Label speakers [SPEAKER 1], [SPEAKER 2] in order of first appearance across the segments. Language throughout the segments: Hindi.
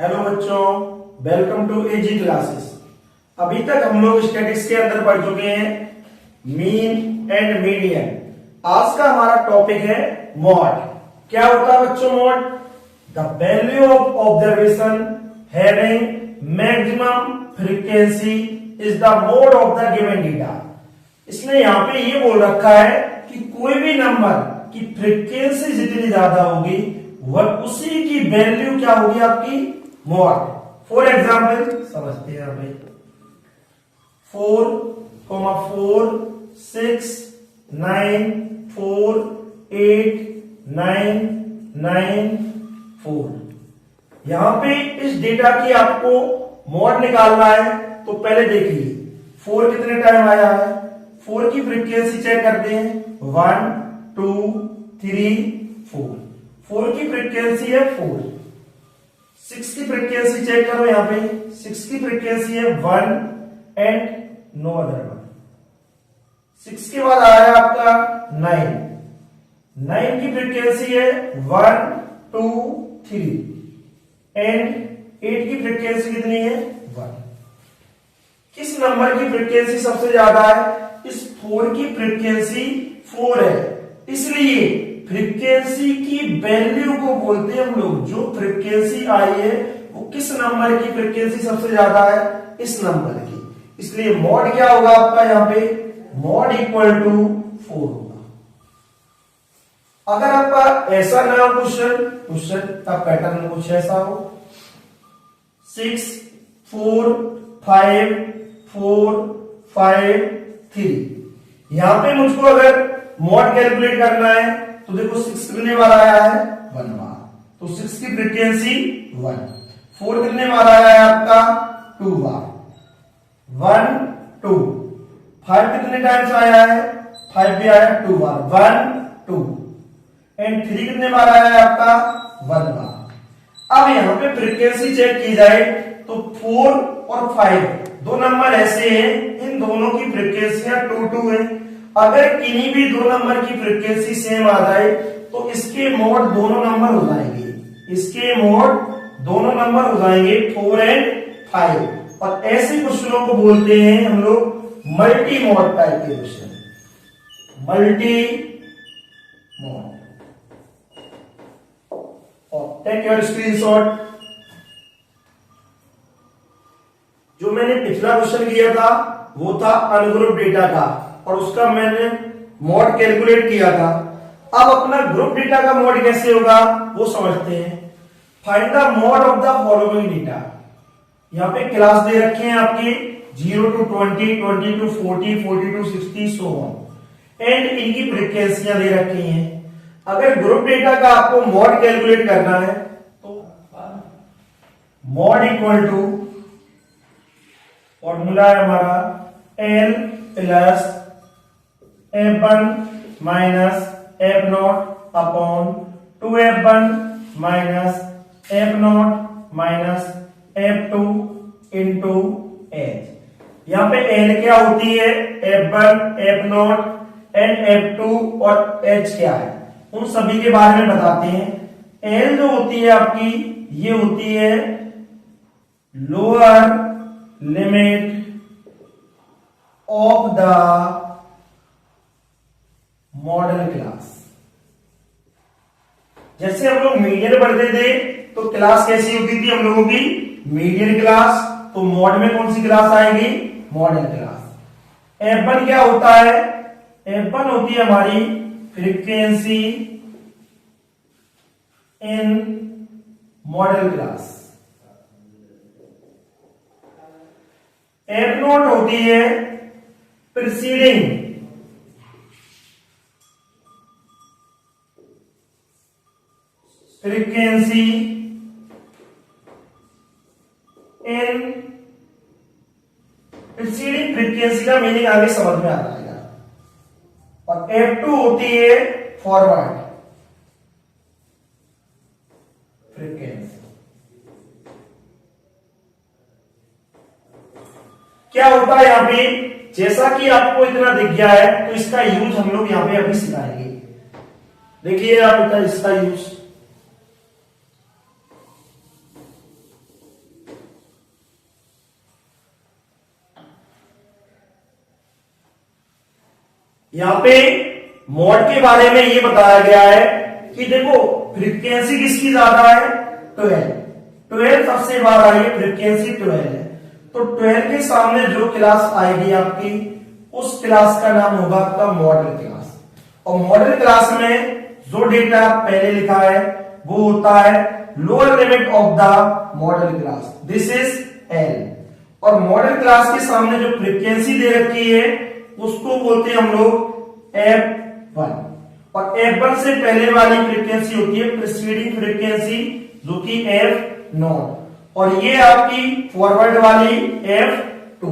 [SPEAKER 1] हेलो बच्चों, वेलकम टू एजी क्लासेस। अभी तक हम लोग स्टैटिस्टिक्स के अंदर पढ़ चुके हैं मीन एंड मीडियन। आज का हमारा टॉपिक है मॉड। क्या होता है बच्चों mod? The value of observation having maximum frequency is the mode of the given data. इसने यहाँ पे ये बोल रखा है कि कोई भी नंबर की फ्रीक्वेंसी जितनी ज्यादा होगी वह उसी की वैल्यू क्या होगी आपकी मॉड। फॉर एग्जाम्पल समझते हैं भाई 4, 4, 6, 9, 4, 8, 9, 9, 4। यहां पे इस डेटा की आपको मॉड निकालना है तो पहले देखिए 4 कितने टाइम आया है। 4 की फ्रीक्वेंसी चेक करते हैं 1, 2, 3, 4। 4 की फ्रीक्वेंसी है 4। 6 की फ्रीक्वेंसी चेक करो, यहां पे 6 की फ्रीक्वेंसी है 1 एंड नो अदर वन। 6 के बाद आया आपका 9। 9 की फ्रीक्वेंसी है 1, 2, 3 एंड 8 की फ्रीक्वेंसी कितनी है 1। किस नंबर की फ्रीक्वेंसी सबसे ज्यादा है? इस 4 की फ्रीक्वेंसी 4 है, इसलिए फ्रीक्वेंसी की वैल्यू को बोलते हैं हम लोग। जो फ्रीक्वेंसी आई है वो किस नंबर की फ्रीक्वेंसी सबसे ज्यादा है? इस नंबर की। इसलिए मॉड क्या होगा आपका यहाँ पे? मॉड इक्वल टू 4 होगा। अगर आपका ऐसा ना हो क्वेश्चन का पैटर्न कुछ ऐसा हो 6, 4, 5, 4, 5, 3। यहां पे मुझको अगर मॉड कैलकुलेट करना है तो देखो 6 कितने बार आया है 1 बार, तो 6 की फ्रीक्वेंसी 1। 4 कितने बार आया है आपका 2 बार, 1, 2। 5 कितने टाइम्स आया है? 5 भी आया 2 बार, 1, 2 एंड 3 कितने बार आया है आपका 1 बार। अब यहां पे फ्रीक्वेंसी चेक की जाए तो 4 और 5 दो नंबर ऐसे हैं, इन दोनों की फ्रीक्वेंसियां 2, 2 है। अगर किन्हीं भी दो नंबर की फ्रीक्वेंसी सेम आ जाए तो इसके मोड दोनों नंबर हो जाएंगे। इसके मोड दोनों नंबर हो जाएंगे 4 एंड 5। और ऐसे क्वेश्चनों को बोलते हैं हम लोग मल्टी मोड टाइप के क्वेश्चन। Multi mode. और टेक योर स्क्रीनशॉट। जो मैंने पिछला क्वेश्चन किया था वो था अनग्रुप डेटा का और उसका मैंने मॉड कैलकुलेट किया था। अब अपना ग्रुप डेटा का मॉड कैसे होगा वो समझते हैं। Find the mod of the following data. यहां पे क्लास दे रखे हैं आपके 0 to 20, 20 to 40, 40 to 60 so on and इनकी फ्रीक्वेंसियां दे रखी हैं। अगर ग्रुप डेटा का आपको मॉड कैलकुलेट करना है तो मॉड इक्वल टू फॉर्मूला है हमारा L plus F1 minus F0 upon 2F1 minus F0 minus F2 into H। यहां पे L क्या होती है? F1, F0 एंड F2 और H क्या है उन सभी के बारे में बताते हैं। L जो होती है आपकी ये होती है lower limit of the model class. जैसे हम लोग मीडियन पढ़ते थे तो क्लास कैसी होती थी हम लोगों की? Median class. तो मॉड में कौन सी क्लास आएगी? Model class. F1 क्या होता है? F1 होती है हमारी frequency in model class. F0 होती है preceding frequency in preceding frequency का मीनिंग आगे समझ में आ जाएगा। और F2 होती है फॉरवर्ड फ्रीक्वेंसी। क्या होता है यहां पे? जैसा कि आपको इतना दिख गया है तो इसका यूज हम लोग यहां पे अभी सिखाएंगे। देखिए आप इसका यूज यहाँ पे मॉड के बारे में ये बताया गया है कि देखो फ्रीक्वेंसी किसकी ज्यादा है, 12 सबसे बार आई है, फ्रीक्वेंसी 12 है। तो 12 के सामने जो क्लास आएगी आपकी, उस क्लास का नाम होगा आपका मॉडल क्लास। और मॉडल क्लास में जो डेटा पहले लिखा है वो होता है lower limit of the model class, this is L. और मॉडल क्लास के सामने जो फ्रीक्वेंसी दे रखी है उसको बोलते हैं हम लोग F1। और F1 से पहले वाली फ्रीक्वेंसी होती है प्रीसीडिंग फ्रीक्वेंसी, जो कि F0। और ये आपकी फॉरवर्ड वाली F2।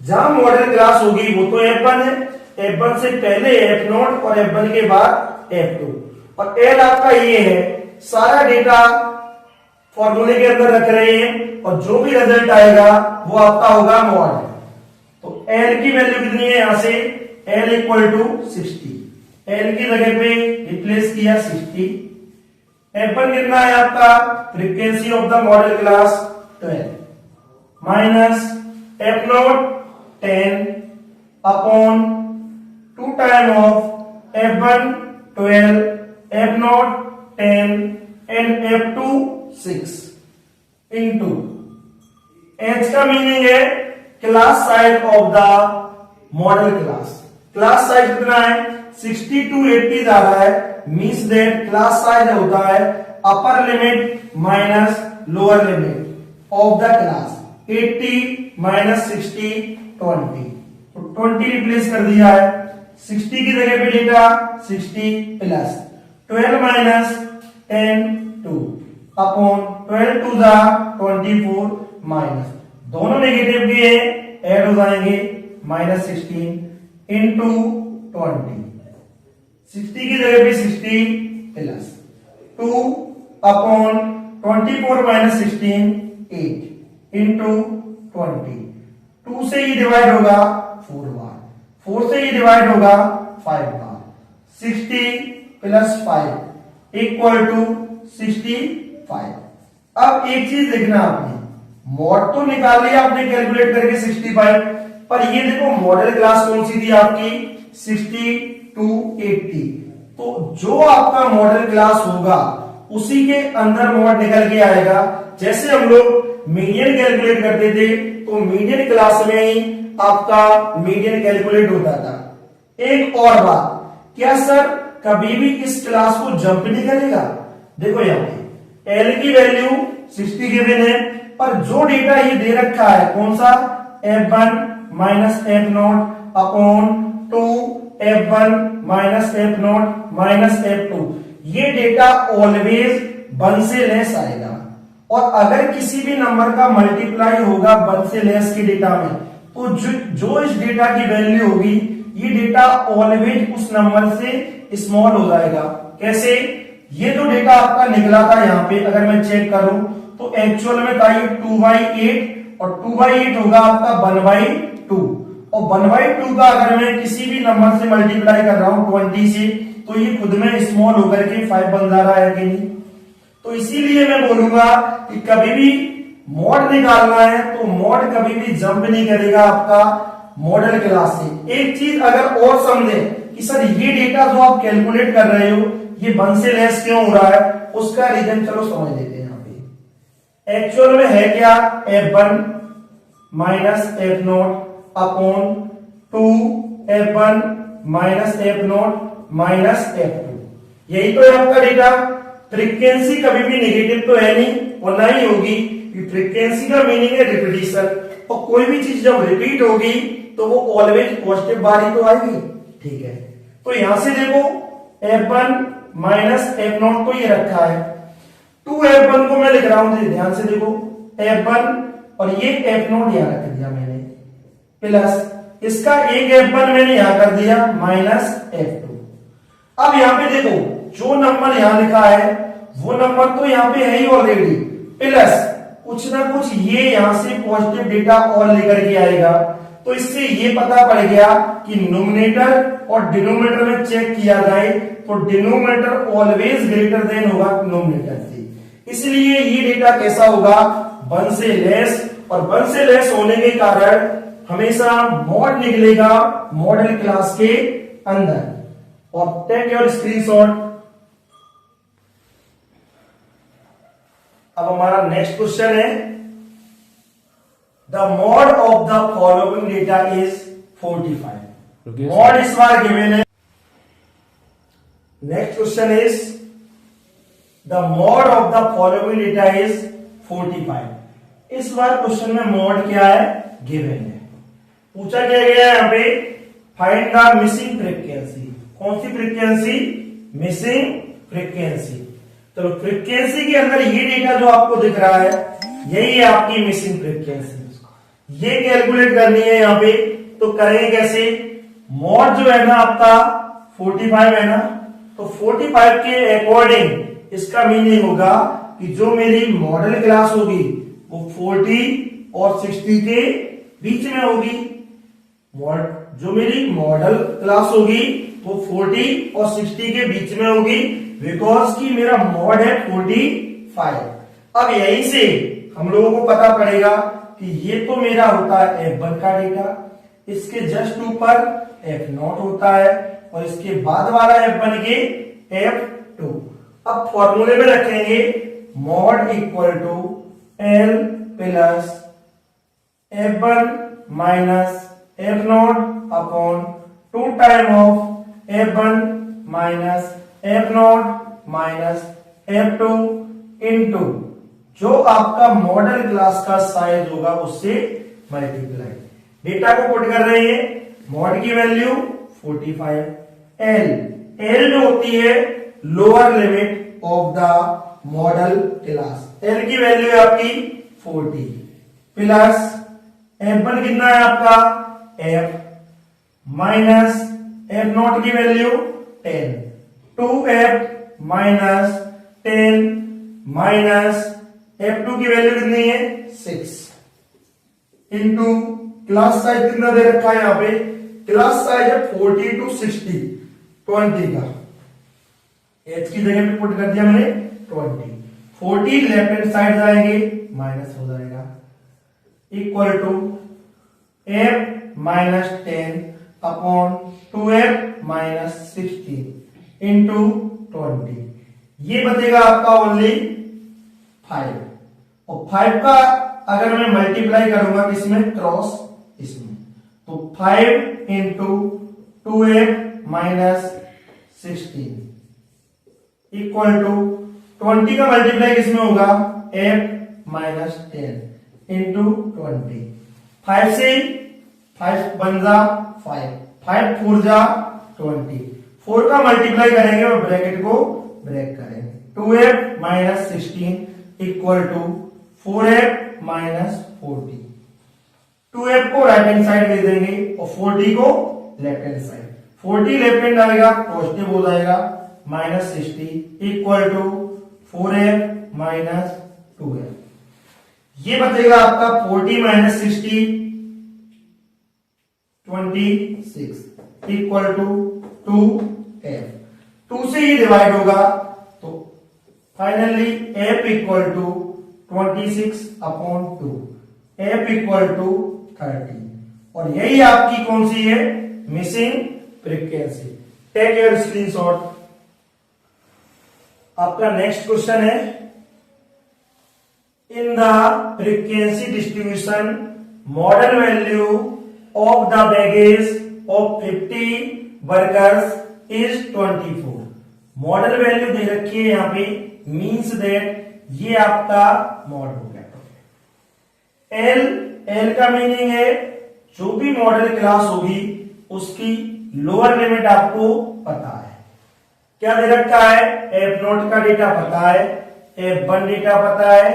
[SPEAKER 1] जहां मॉडल क्लास होगी वो तो F1 है, F1 से पहले F0 और F1 के बाद F2। और L आपका ये है, सारा डेटा फॉर्मूले के अंदर रख रहे हैं और जो भी रिजल्ट आएगा वो आपका होगा मॉड। तो L की वैल्यू कितनी है, यहां से L इक्वल टू 60, L की जगह पे रिप्लेस किया 60। F1 कितना है आपका, frequency of the model class 12 minus F0 10 upon 2 time of F1 12, F0 10 and F2 6 into H का मीनिंग है class size of the model class. Class size कितना है, 60 to 80 जा रहा है, मींस दैट क्लास साइज होता है upper limit minus lower limit of the class. 80 minus 60 20, तो 20 रिप्लेस कर दिया है, 60 की जगह पे data 60 plus 12 minus 10 2 upon 12 to the 24 minus, दोनों नेगेटिव के ऐड हो जाएंगे, माइनस 16 इंटू 20, 60 की जगह पे 60 प्लस 2 अपॉन 24 माइनस 16 8 इंटू 20। 2 से ही डिवाइड होगा 4 बार, 4 से ही डिवाइड होगा 5 बार, 60 प्लस 5 इक्वल टू 65। अब एक चीज देखना आपने, मॉड तो निकाल लिया आपने कैलकुलेट करके 65, पर ये देखो मॉडल क्लास कौन सी थी आपकी, 60 to 80। तो जो आपका मॉडल क्लास होगा उसी के अंदर मॉड निकल के आएगा। जैसे हम लोग मीडियन कैलकुलेट करते थे तो मीडियन क्लास में ही आपका मीडियन कैलकुलेट होता था। एक और बात, क्या सर कभी भी इस क्लास को जंप नहीं करेगा? देखो यहाँ पे एल की वैल्यू 60 गिवन है, पर जो डेटा ये दे रखा है कौन सा, F1 minus F0 upon 2 F1 minus F0 minus F2, ये डेटा ऑलवेज 1 से लेस आएगा। और अगर किसी भी नंबर का मल्टीप्लाई होगा 1 से लेस के डेटा में, तो जो इस डेटा की वैल्यू होगी ये डेटा ऑलवेज उस नंबर से स्मॉल हो जाएगा। कैसे, ये जो डेटा आपका निकला था यहाँ पे अगर मैं चेक करूं तो एक्चुअल में था ये 2/8 और 2/8 होगा आपका 1/2, और 1/2 का अगर मैं किसी भी नंबर से मल्टीप्लाई कर रहा हूं 20 से, तो ये खुद में स्मॉल होकर के 5 बन जा रहा है कि नहीं। तो इसीलिए मैं बोलूंगा कि कभी भी मॉड निकालना है तो मॉड कभी भी जंप नहीं करेगा आपका मॉडल क्लास से। एक चीज अगर और समझे कि सर ये डेटा जो आप कैलकुलेट कर रहे हो ये 1 से लेस क्यों हो रहा है, उसका रीजन चलो समझ लेते हैं। यहाँ पे एक्चुअल में है क्या, F1 minus F0 upon 2 F1 minus F0 minus F2, यही तो है आपका डेटा। फ्रीक्वेंसी कभी भी नेगेटिव तो है नहीं और ना ही होगी, फ्रीक्वेंसी का मीनिंग है रिपीटिशन, और कोई भी चीज जब रिपीट होगी तो वो ऑलवेज पॉजिटिव बार ही तो आएगी। ठीक है, तो यहां से देखो F1 माइनस F0 को ये रखा है, 2 F1 को मैं लिख रहा हूं, ध्यान से देखो F1 और ये F0 यहां रख दिया मैंने, प्लस इसका एक F1 मैंने यहां कर दिया माइनस F2। अब यहां पे देखो जो नंबर यहां लिखा है वो नंबर तो यहां पे है ही ऑलरेडी, प्लस कुछ ना कुछ ये यहां से पॉजिटिव डेटा और लेकर के आएगा। तो इससे ये पता पड़ गया कि नोमिनेटर और डिनोमिनेटर में चेक किया जाए तो डिनोमिनेटर ऑलवेज ग्रेटर देन होगा नोमिनेटर से। इसलिए ये डेटा कैसा होगा, 1 से लेस, और 1 से लेस होने के कारण हमेशा मॉड निकलेगा मॉडल क्लास के अंदर और टेक योर स्क्रीनशॉट। अब हमारा नेक्स्ट क्वेश्चन है the mod of the following data is 45। Mod इस बार गिवन है। Next question is the mod of the following data is 45। इस बार क्वेश्चन में मॉड क्या है गिवन है। पूछा क्या गया है यहाँ पे फाइंड द मिसिंग फ्रीक्वेंसी। कौन सी फ्रीक्वेंसी? Missing frequency. तो फ्रीक्वेंसी के अंदर ये डेटा जो आपको दिख रहा है यही है आपकी मिसिंग फ्रीक्वेंसी। ये कैलकुलेट करनी है यहाँ पे। तो करेंगे कैसे? मॉड जो है ना आपका 45 है ना, तो 45 के अकॉर्डिंग इसका मीनिंग होगा कि जो मेरी मॉडल क्लास होगी वो 40 और 60 के बीच में होगी। जो मेरी मॉडल क्लास होगी वो 40 और 60 के बीच में होगी बिकॉज कि मेरा मॉड है 45। अब यहीं से हम लोगों को पता पड़ेगा कि ये तो मेरा होता है F1 का डेटा, इसके जस्ट ऊपर F0 होता है और इसके बाद वाला F1 के F2। अब फॉर्मूले में रखेंगे mode equal to L plus F1 minus F0 upon 2 time of F1 minus F0 minus F2 into जो आपका मॉडल क्लास का साइज होगा उससे मल्टीप्लाई। डेटा को पुट कर रहे हैं। मॉड की वैल्यू 45। एल जो होती है lower limit of the model class, L की वैल्यू है आपकी 40 प्लस F1 कितना है आपका F माइनस F0 की value 10, 2F minus 10 minus F2 की वैल्यू कितनी है 6 इंटू क्लास साइज कितना दे रखा है यहाँ पे? क्लास साइज है 40 to 60 20 का। H की जगह पे पुट कर दिया मैंने 20। 40 लेफ्ट हैंड साइड जाएंगे माइनस हो जाएगा equal to F minus 10 upon 2F minus 16 into 20। ये बचेगा आपका ओनली 5 और 5 का अगर मैं मल्टीप्लाई करूंगा किसमें? क्रॉस इसमें, तो 5 into 2F minus 16 equal to 20 का मल्टीप्लाई किसमें होगा? F minus 10 into 20। 5 से 5 बन जा 5, 5 4 जा 20। 4 का मल्टीप्लाई करेंगे और ब्रैकेट को ब्रेक करेंगे। 2F minus 16 equal to 4F minus 40। 2F को राइट हैंड साइड दे देंगे और 40 को left hand side. 40 left hand आएगा पॉजिटिव हो जाएगा minus 60 equal to 4F minus 2F। ये बचेगा आपका 40 माइनस 60 26 इक्वल टू 2F। 2 से ही डिवाइड होगा तो finally F equal to 26 upon 2, F equal to 30 और यही आपकी कौन सी है? Missing frequency. Take your screenshot. आपका नेक्स्ट क्वेश्चन है in the frequency distribution modal value of the बैगेज of 50 workers is 24। Modal value दे रखी है यहाँ पे, मीन्स दैट ये आपका मॉड हो गया। एल का मीनिंग है जो भी मॉडल क्लास होगी उसकी लोअर लिमिट आपको पता है। क्या दे रखा है? F0 का डेटा पता है, F1 डेटा पता है,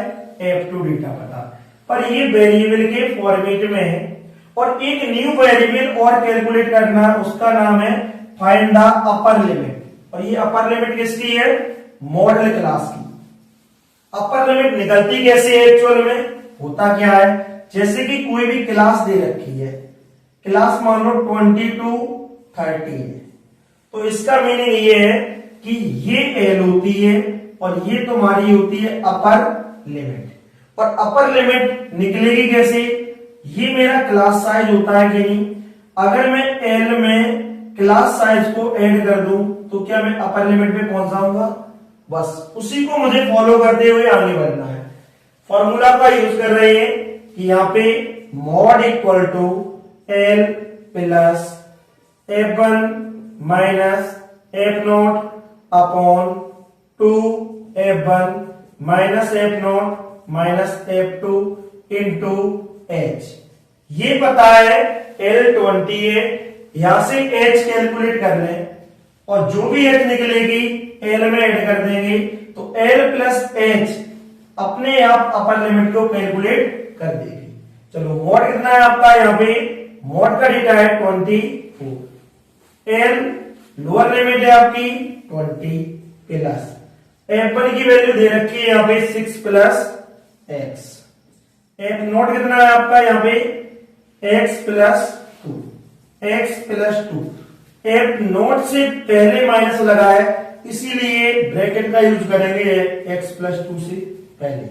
[SPEAKER 1] F2 डेटा पता है, पर ये वेरिएबल के फॉर्मेट में है और एक न्यू वेरिएबल और कैलकुलेट करना, उसका नाम है फाइंड द अपर लिमिट। और ये अपर लिमिट किसकी है? मॉडल क्लास की। अपर लिमिट निकलती कैसे है एक्चुअल में? होता क्या है, जैसे कि कोई भी क्लास दे रखी है, क्लास मान लो 20 to 30 है, तो इसका मीनिंग ये है कि ये एल होती है और ये तुम्हारी होती है अपर लिमिट। और अपर लिमिट निकलेगी कैसे? ये मेरा क्लास साइज होता है कि नहीं? अगर मैं एल में क्लास साइज को ऐड कर दूं तो क्या मैं अपर लिमिट पे पहुंच जाऊंगा? बस उसी को मुझे फॉलो करते हुए आगे बढ़ना है। फॉर्मूला का यूज कर रहे हैं कि यहाँ पे mode equal to L plus F1 minus F0 upon 2F1 minus F0 minus F2 into H। ये पता है L20 है, यहां से H कैलकुलेट कर लें और जो भी H निकलेगी L में ऐड कर देंगे तो L प्लस H अपने आप अपर लिमिट को कैलकुलेट कर देगी। चलो मॉड कितना है आपका? यहाँ पे मॉड का डेटा है 24, L लोअर लिमिट है आपकी 20 प्लस F1 की वैल्यू दे रखी है यहाँ पे 6 प्लस x, F0 कितना है आपका यहाँ पे x प्लस 2, F0 से पहले माइनस लगा है इसीलिए ब्रैकेट का यूज करेंगे x प्लस 2 से पहले।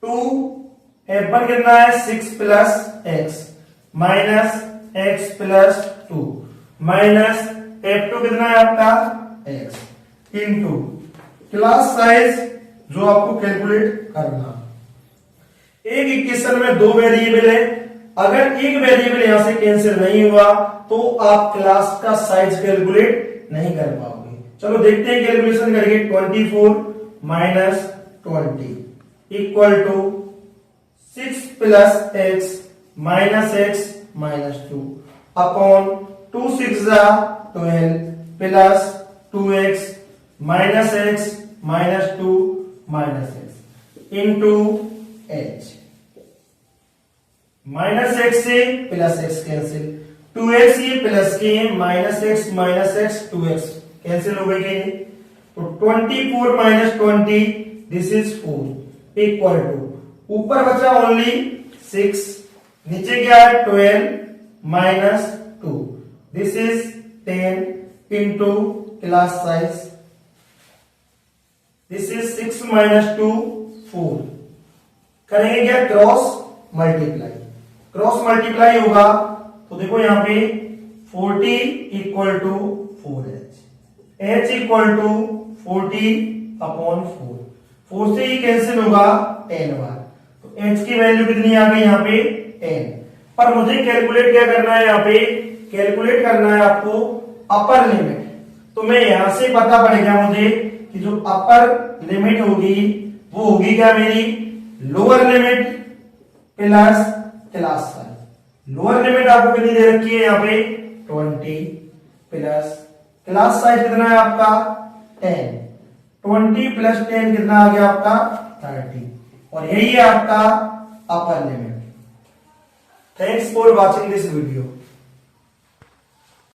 [SPEAKER 1] 2 F1 कितना है 6 plus x minus x plus 2 minus F2 कितना है आपका x इंटू क्लास साइज जो आपको कैलकुलेट करना। एक इक्वेशन में दो वेरिएबल है, अगर एक वेरिएबल यहां से कैंसिल नहीं हुआ तो आप क्लास का साइज कैलकुलेट नहीं कर पाओगे। चलो देखते हैं कैलकुलेशन करेंगे। 24 minus 20 equal to 6 plus x minus 2 upon 2 6 12 plus 2x minus 2 minus x into h। Minus x से प्लस x कैंसिल, 2x ये प्लस के माइनस x 2x कैंसिल हो गई के तो 24 minus 20 this is 4 equal to ऊपर बचा ओनली 6, नीचे क्या है 12 minus 2 this is 10 into class size this is 6 minus 2 4। करेंगे क्या? क्रॉस मल्टीप्लाई होगा तो देखो यहां पे 40 equal to 4h, h equal to 40 upon 4 से ही कैंसिल होगा 10 बार तो h की वैल्यू कितनी आ गई यहाँ पे 10। पर मुझे कैलकुलेट क्या करना है? यहाँ पे कैलकुलेट करना है आपको अपर लिमिट। तो मैं यहां से पता पड़ेगा मुझे कि जो अपर लिमिट होगी वो होगी क्या मेरी lower limit plus class size. Lower limit आपको कितनी दे रखी है यहाँ पे 20 प्लस क्लास साइज कितना है आपका 10, 20 प्लस 10 कितना आ गया आपका 30 और यही है आपका upper limit. Thanks for watching this video.